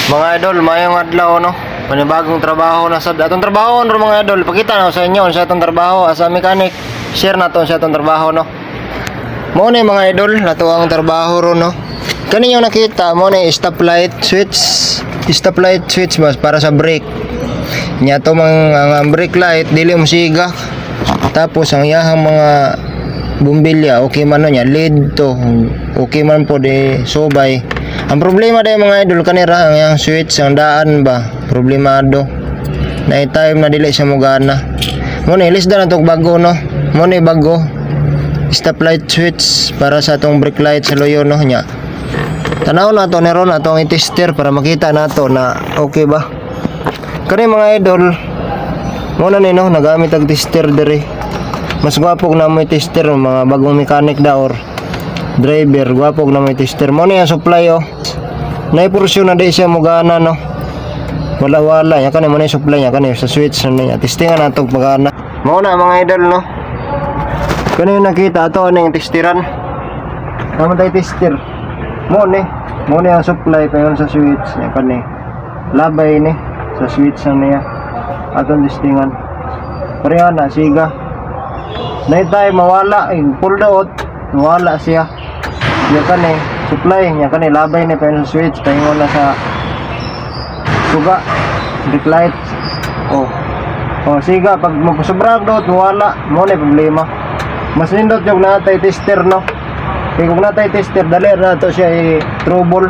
Mga idol, mayong adlaw no. Panibagong trabaho na sad. Atong trabaho no mga idol. Pakita na sa inyo sa atong trabaho as a mechanic. Share naton sa atong trabaho no. Mo ni mga idol, nato ang trabaho ro no. Kani yung nakita mo ni stoplight switch. Stoplight switch mas para sa brake. Nya to mga brake light dili mo siga. Tapos ang iyahang mga bumbilya okay man no nya lead to. Okay man po di subay. Ang problema day mga idol kanira ang yang switch ang daan ba problemado. Na time na dili siya mogana. Mo ni list na tong bago no. Mo ni bago stoplight switch para sa atong brake light sa loyo no nya. Tanaw na to neron atong i-tester para makita nato na okay ba. Kani mga idol mo na ni no nagamit ang tester diri. Mas gwapog na mo i-tester mga bagong mechanic da or driver gwapog na mo i-tester mo ni ang supply oh. Nay porsyon na di siya mogana no. Wala yan kani mo na supply niya kani sa switch na niya. Testingan nato pagana. Mo na mga idol no. Kani yung nakita ato ning testiran. Naman tayo tester. Mo ni ang supply kayon sa switch niya kani. Labay ni sa switch na niya. Atong testingan. Pareha na siga. Nay tayo mawala pull out mawala siya. Yan kani supply niya kani labay ni kayon sa switch kayon na sa suga brake light. Oh siga pag magsobrang dot mawala mo ni problema. Mas nindot yung natay tester no. Kaya kung natay tester dali na to siya i-trouble.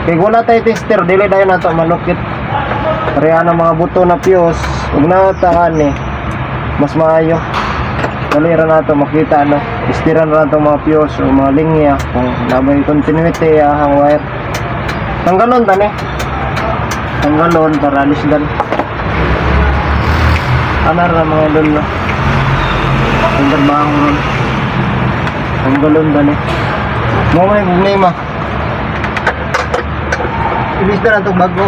Kaya kung natay tester dili dahil na to manukit. Pareha ng mga buto na fuse. Kung natahan mas maayo. Dali ra na to makita no. Testeran ra to mga fuse o mga linya. Kung labay continuity ang wire. Tanggalon tani. Tanggalon para lisdan. Anar na mga idol no. Ang trabaho ron. Ang galon ba ni? Mo may problema. Ibig na itong bago.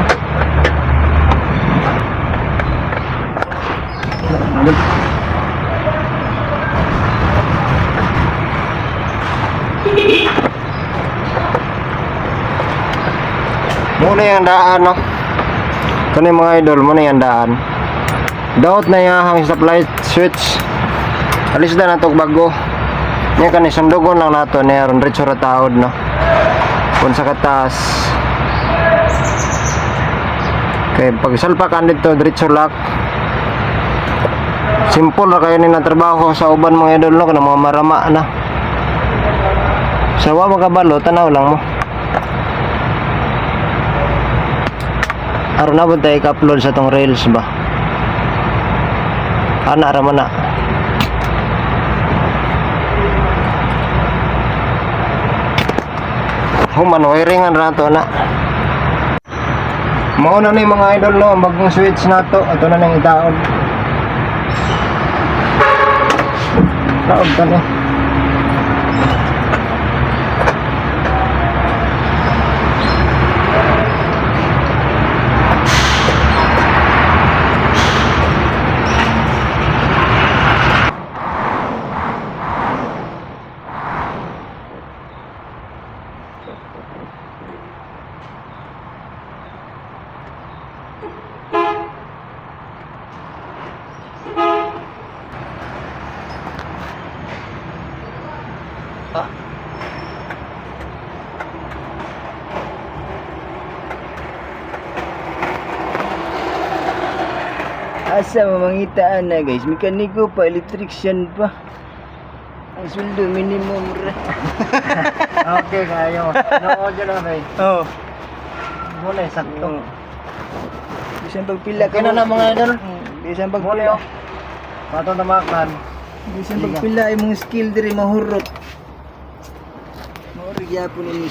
Muna yung daan no. Kani mga idol, muna yung daan. Daot na yung stoplight switch. Alis na natok bago. Nya kani sundugon lang nato ni aron diretso ra taod no. Kun sa katas. Kay pag salpakan dito diretso lock. Simple ra kayo ni na trabaho sa uban mga idol no kana mga marama na. Sa wa makabalo tanaw lang mo. Aron na ba tayo i-upload sa tong reels ba? Ana ra man na. Human wiringan rato na. Mao na ni mga idol no ang bagong switch nato ato na nang itaon. Taog ta ni. Asa mamangitaan na guys, mekaniko pa, electrician pa. Ang sweldo minimum ra. Okay kayo. No dyan na bay. Oh. Muna sakto. Bisan pagpila Okay na mga idol. Bisan Muna pagpila. yo. Pato na makan. Bisan pagpila imong skill diri mahurot. Mauri gyapon ini